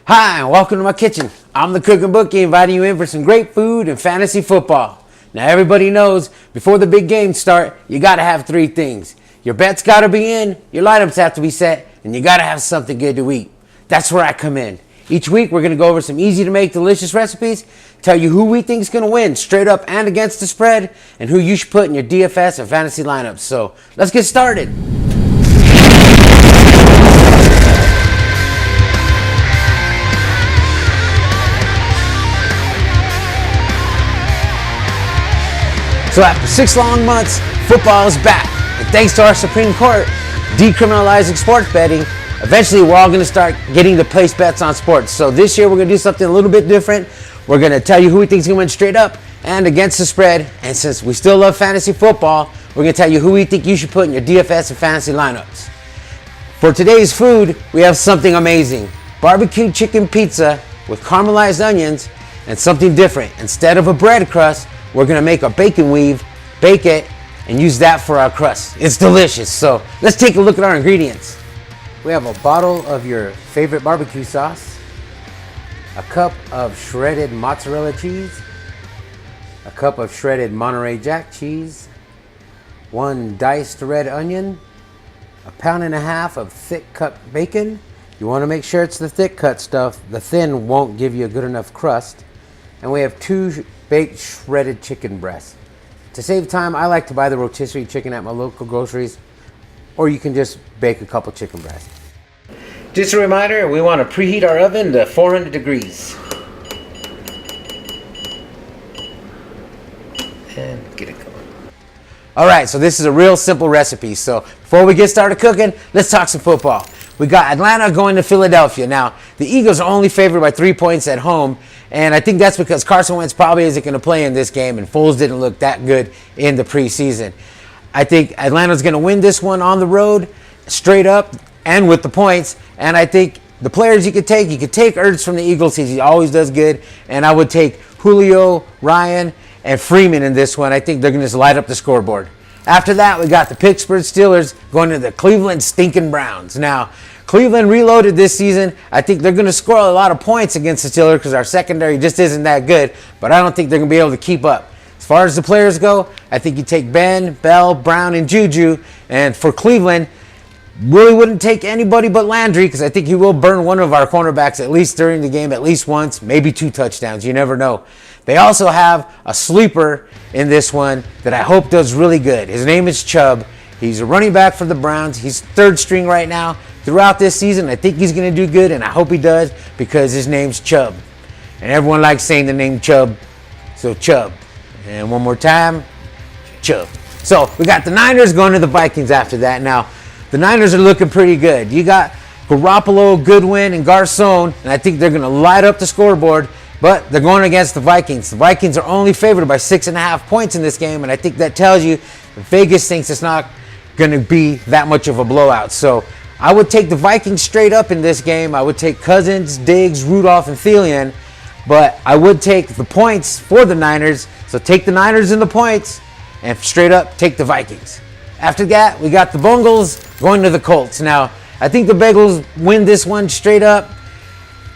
Hi, and welcome to my kitchen. I'm the Cookin Bookie, inviting you in for some great food and fantasy football. Now, everybody knows before the big games start, you got to have three things. Your bets got to be in, your lineups have to be set, and you got to have something good to eat. That's where I come in. Each week, we're going to go over some easy-to-make, delicious recipes, tell you who we think is going to win, straight up and against the spread, and who you should put in your DFS and fantasy lineups. So, let's get started. So after 6 long months, football is back. And thanks to our Supreme Court decriminalizing sports betting, eventually we're all going to start getting to place bets on sports. So this year we're going to do something a little bit different. We're going to tell you who we think is going to win straight up and against the spread. And since we still love fantasy football, we're going to tell you who we think you should put in your DFS and fantasy lineups. For today's food, we have something amazing. BBQ chicken pizza with caramelized onions and something different. Instead of a bread crust, we're going to make a bacon weave, bake it, and use that for our crust. It's delicious. So let's take a look at our ingredients. We have a bottle of your favorite barbecue sauce, a cup of shredded mozzarella cheese, a cup of shredded Montery Jack cheese, 1 diced red onion, a 1.5 pounds of thick cut bacon. You want to make sure it's the thick cut stuff. The thin won't give you a good enough crust. And we have 2 baked shredded chicken breasts. To save time, I like to buy the rotisserie chicken at my local groceries, or you can just bake a couple chicken breasts. Just a reminder, we want to preheat our oven to 400 degrees. And get it going. All right, so this is a real simple recipe. So before we get started cooking, let's talk some football. We got Atlanta going to Philadelphia. Now, the Eagles are only favored by 3 points at home, and I think that's because Carson Wentz probably isn't going to play in this game, and Foles didn't look that good in the preseason. I think Atlanta's going to win this one on the road, straight up, and with the points. And I think the players you could take Ertz from the Eagles. He always does good, and I would take Julio, Ryan, and Freeman in this one. I think they're going to just light up the scoreboard. After that, we got the Pittsburgh Steelers going to the Cleveland stinking Browns. Now, Cleveland reloaded this season. I think they're going to score a lot of points against the Steelers because our secondary just isn't that good, but I don't think they're going to be able to keep up. As far as the players go, I think you take Ben, Bell, Brown, and Juju. And for Cleveland, really wouldn't take anybody but Landry because I think he will burn one of our cornerbacks at least during the game, at least once, maybe 2 touchdowns. You never know. They also have a sleeper in this one that I hope does really good. His name is Chubb. He's a running back for the Browns. He's 3rd string right now. Throughout this season, I think he's going to do good, and I hope he does because his name's Chubb. And everyone likes saying the name Chubb, so Chubb. And one more time, Chubb. So we got the Niners going to the Vikings after that. Now, the Niners are looking pretty good. You got Garoppolo, Goodwin, and Garcon, and I think they're going to light up the scoreboard. But they're going against the Vikings. The Vikings are only favored by 6.5 points in this game, and I think that tells you Vegas thinks it's not going to be that much of a blowout. So I would take the Vikings straight up in this game. I would take Cousins, Diggs, Rudolph, and Thielen, but I would take the points for the Niners. So take the Niners in the points, and straight up take the Vikings. After that, we got the Bengals going to the Colts. Now, I think the Bengals win this one straight up.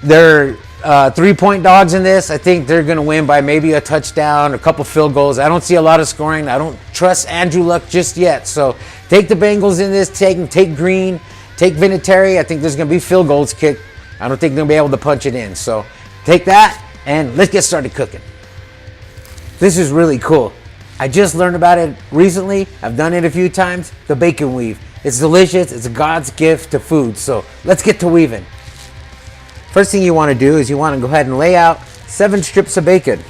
They're 3-point dogs in this. I think they're going to win by maybe a touchdown, a couple field goals. I don't see a lot of scoring. I don't trust Andrew Luck just yet. So take the Bengals in this. Take Green. Take Vinatieri. I think there's going to be field goals kicked. I don't think they're going to be able to punch it in. So take that, and let's get started cooking. This is really cool. I just learned about it recently. I've done it a few times. The bacon weave. It's delicious. It's God's gift to food. So let's get to weaving. First thing you want to do is you want to go ahead and lay out 7 strips of bacon.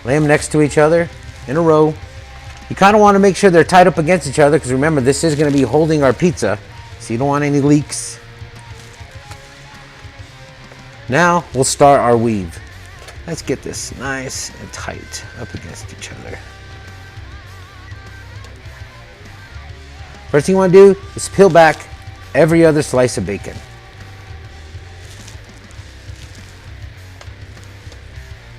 Lay them next to each other in a row. You kind of want to make sure they're tied up against each other because remember, this is going to be holding our pizza, so you don't want any leaks. Now we'll start our weave. Let's get this nice and tight up against each other. First thing you want to do is peel back every other slice of bacon.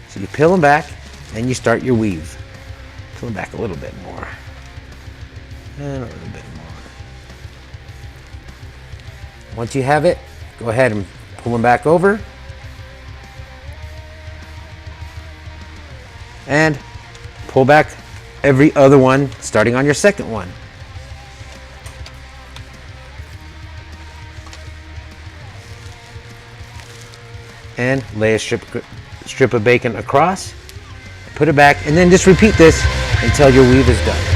So you peel them back and you start your weave. Peel them back a little bit more. And a little bit more. Once you have it, go ahead and Pull them back over. And pull back every other one, starting on your second one. And lay a strip of bacon across, put it back, and then just repeat this until your weave is done.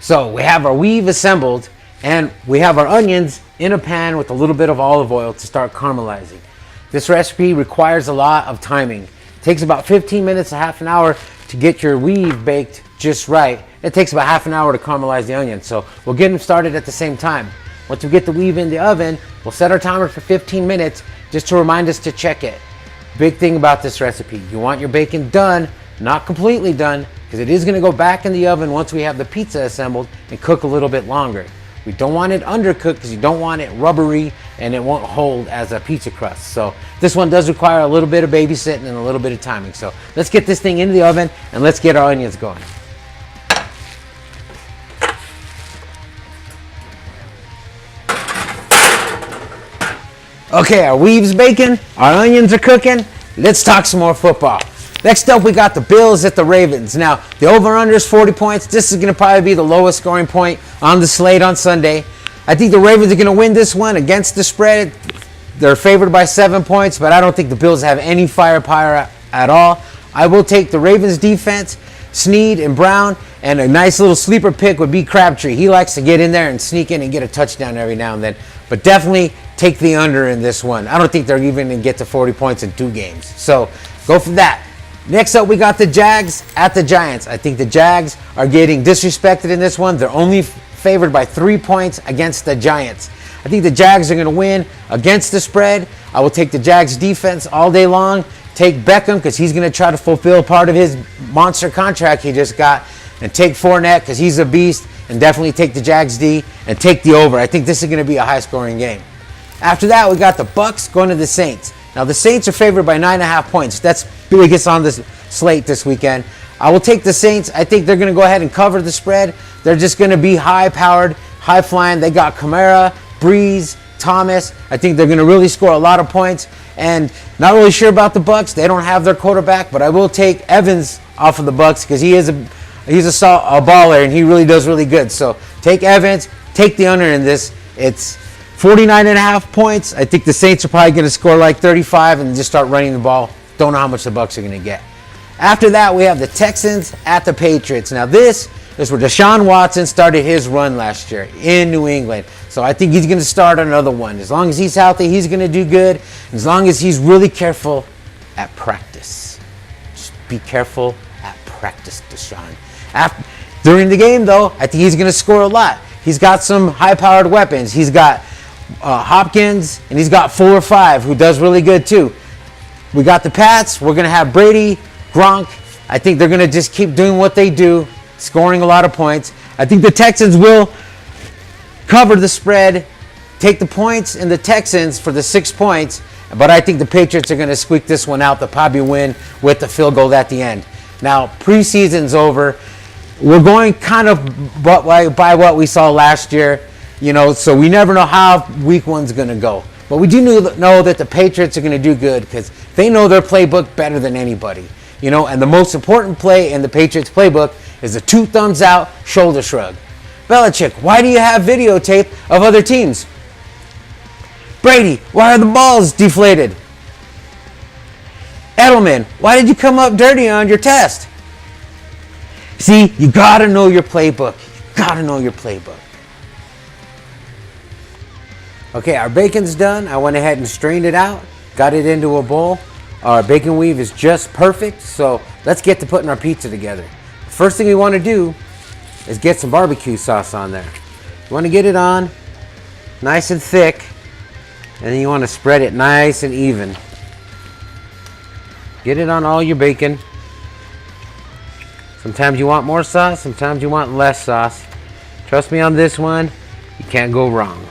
So we have our weave assembled, and we have our onions in a pan with a little bit of olive oil to start caramelizing. This recipe requires a lot of timing. It takes about 15 minutes to half an hour to get your weave baked just right. It takes about half an hour to caramelize the onions, so we'll get them started at the same time. Once we get the weave in the oven, we'll set our timer for 15 minutes just to remind us to check it. Big thing about this recipe, you want your bacon done, not completely done, because it is going to go back in the oven once we have the pizza assembled and cook a little bit longer. We don't want it undercooked because you don't want it rubbery and it won't hold as a pizza crust. So this one does require a little bit of babysitting and a little bit of timing. So let's get this thing into the oven and let's get our onions going. Okay, our weave's baking, our onions are cooking. Let's talk some more football. Next up, we got the Bills at the Ravens. Now, the over-under is 40 points. This is going to probably be the lowest scoring point on the slate on Sunday. I think the Ravens are going to win this one against the spread. They're favored by 7 points, but I don't think the Bills have any firepower at all. I will take the Ravens defense, Snead and Brown, and a nice little sleeper pick would be Crabtree. He likes to get in there and sneak in and get a touchdown every now and then. But definitely take the under in this one. I don't think they're even going to get to 40 points in 2 games. So go for that. Next up, we got the Jags at the Giants. I think the Jags are getting disrespected in this one. They're only favored by 3 points against the Giants. I think the Jags are going to win against the spread. I will take the Jags defense all day long. Take Beckham because he's going to try to fulfill part of his monster contract he just got. And take Fournette because he's a beast. And definitely take the Jags D and take the over. I think this is going to be a high-scoring game. After that, we got the Bucks going to the Saints. Now, the Saints are favored by 9.5 points. That's biggest on this slate this weekend. I will take the Saints. I think they're going to go ahead and cover the spread. They're just going to be high-powered, high-flying. They got Kamara, Breeze, Thomas. I think they're going to really score a lot of points. And not really sure about the Bucks. They don't have their quarterback, but I will take Evans off of the Bucks because he's a baller and he really does really good. So take Evans, take the under in this. It's 49.5 points. I think the Saints are probably going to score like 35 and just start running the ball. Don't know how much the Bucks are going to get. After that, we have the Texans at the Patriots. Now, this is where Deshaun Watson started his run last year in New England. So I think he's going to start another one. As long as he's healthy, he's going to do good. As long as he's really careful at practice. Just be careful at practice, Deshaun. During the game, though, I think he's going to score a lot. He's got some high-powered weapons. He's got Hopkins, and he's got 4 or 5, who does really good too. We got the Pats. We're going to have Brady, Gronk. I think they're going to just keep doing what they do, scoring a lot of points. I think the Texans will cover the spread, take the points in the Texans for the 6 points, but I think the Patriots are going to squeak this one out. They'll probably win with the field goal at the end. Now, preseason's over. We're going kind of by what we saw last year. So we never know how week one's going to go. But we do know that the Patriots are going to do good because they know their playbook better than anybody. And the most important play in the Patriots playbook is the 2 thumbs out shoulder shrug. Belichick, why do you have videotape of other teams? Brady, why are the balls deflated? Edelman, why did you come up dirty on your test? See, you got to know your playbook. You got to know your playbook. Okay, our bacon's done. I went ahead and strained it out, got it into a bowl. Our bacon weave is just perfect, so let's get to putting our pizza together. The first thing we want to do is get some barbecue sauce on there. You want to get it on nice and thick, and then you want to spread it nice and even. Get it on all your bacon. Sometimes you want more sauce, sometimes you want less sauce. Trust me on this one, you can't go wrong.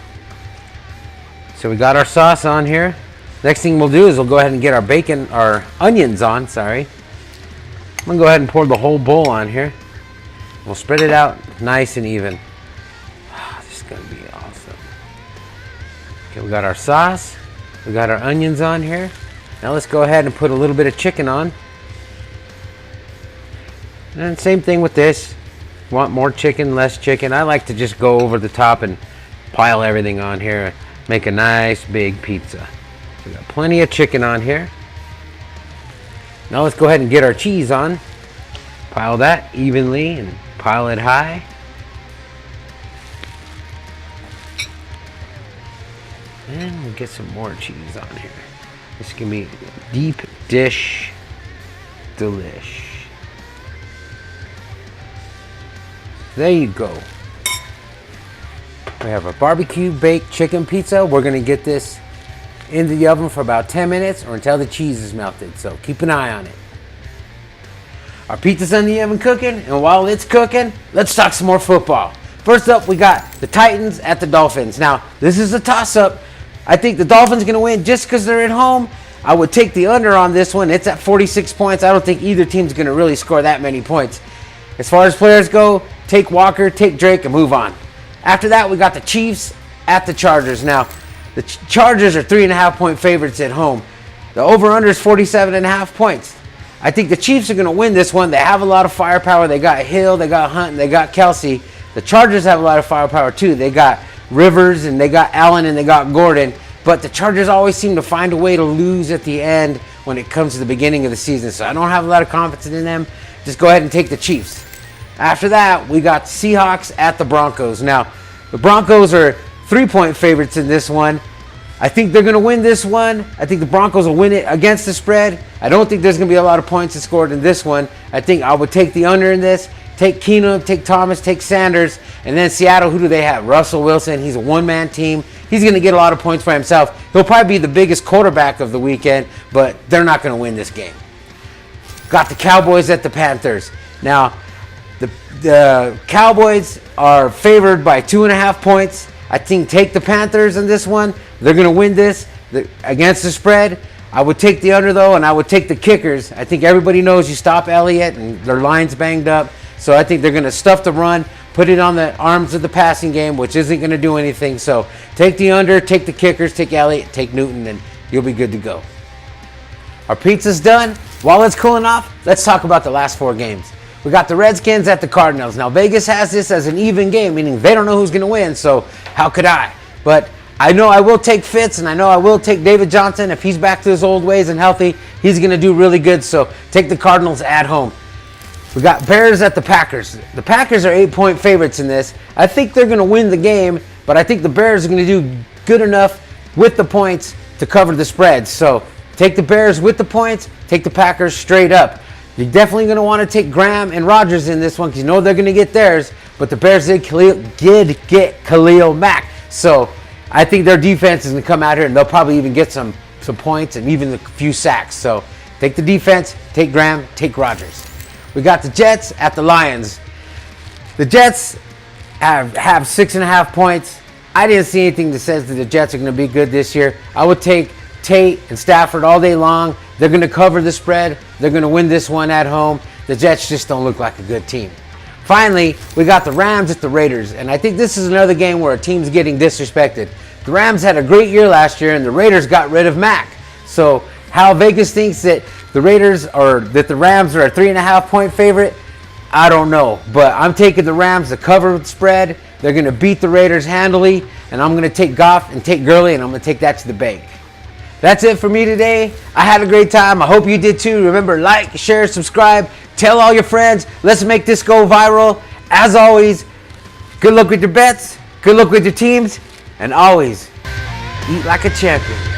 So we got our sauce on here. Next thing we'll do is we'll go ahead and get our onions on, sorry. I'm gonna go ahead and pour the whole bowl on here. We'll spread it out nice and even. Oh, this is gonna be awesome. Okay, we got our sauce. We got our onions on here. Now let's go ahead and put a little bit of chicken on. And same thing with this. Want more chicken, less chicken. I like to just go over the top and pile everything on here. Make a nice big pizza. So we got plenty of chicken on here. Now let's go ahead and get our cheese on. Pile that evenly and pile it high. And we'll get some more cheese on here. This can be a deep dish delish. There you go. We have a barbecue baked chicken pizza. We're gonna get this in the oven for about 10 minutes or until the cheese is melted. So keep an eye on it. Our pizza's in the oven cooking, and while it's cooking, let's talk some more football. First up, we got the Titans at the Dolphins. Now, this is a toss-up. I think the Dolphins are gonna win just because they're at home. I would take the under on this one. It's at 46 points. I don't think either team's gonna really score that many points. As far as players go, take Walker, take Drake, and move on. After that, we got the Chiefs at the Chargers. Now, the Chargers are 3.5-point favorites at home. The over-under is 47.5 points. I think the Chiefs are going to win this one. They have a lot of firepower. They got Hill, they got Hunt, and they got Kelsey. The Chargers have a lot of firepower too. They got Rivers, and they got Allen, and they got Gordon. But the Chargers always seem to find a way to lose at the end when it comes to the beginning of the season. So I don't have a lot of confidence in them. Just go ahead and take the Chiefs. After that, we got Seahawks at the Broncos. Now, the Broncos are 3-point favorites in this one. I think they're going to win this one. I think the Broncos will win it against the spread. I don't think there's going to be a lot of points scored in this one. I think I would take the under in this. Take Keenum, take Thomas, take Sanders. And then Seattle, who do they have? Russell Wilson. He's a one-man team. He's going to get a lot of points by himself. He'll probably be the biggest quarterback of the weekend, but they're not going to win this game. Got the Cowboys at the Panthers. Now, the Cowboys are favored by 2.5 points. I think take the Panthers in this one. They're going to win this against the spread. I would take the under, though, and I would take the kickers. I think everybody knows you stop Elliott, and their line's banged up. So I think they're going to stuff the run, put it on the arms of the passing game, which isn't going to do anything. So take the under, take the kickers, take Elliott, take Newton, and you'll be good to go. Our pizza's done. While it's cooling off, let's talk about the last 4 games. We got the Redskins at the Cardinals. Now, Vegas has this as an even game, meaning they don't know who's going to win, so how could I? But I know I will take Fitz, and I know I will take David Johnson. If he's back to his old ways and healthy, he's going to do really good, so take the Cardinals at home. We got Bears at the Packers. The Packers are 8-point favorites in this. I think they're going to win the game, but I think the Bears are going to do good enough with the points to cover the spread. So take the Bears with the points, take the Packers straight up. You're definitely going to want to take Graham and Rodgers in this one because you know they're going to get theirs, but the Bears did get Khalil Mack. So I think their defense is going to come out here and they'll probably even get some points and even a few sacks. So take the defense, take Graham, take Rodgers. We got the Jets at the Lions. The Jets have 6.5 points. I didn't see anything that says that the Jets are going to be good this year. I would take Tate and Stafford all day long. They're going to cover the spread. They're going to win this one at home. The Jets just don't look like a good team. Finally, we got the Rams at the Raiders. And I think this is another game where a team's getting disrespected. The Rams had a great year last year, and the Raiders got rid of Mack. So how Vegas thinks that the Raiders or that the Rams are a 3.5-point favorite, I don't know. But I'm taking the Rams to cover the spread. They're going to beat the Raiders handily. And I'm going to take Goff and take Gurley, and I'm going to take that to the bank. That's it for me today. I had a great time. I hope you did too. Remember, like, share, subscribe. Tell all your friends. Let's make this go viral. As always, good luck with your bets. Good luck with your teams. And always, eat like a champion.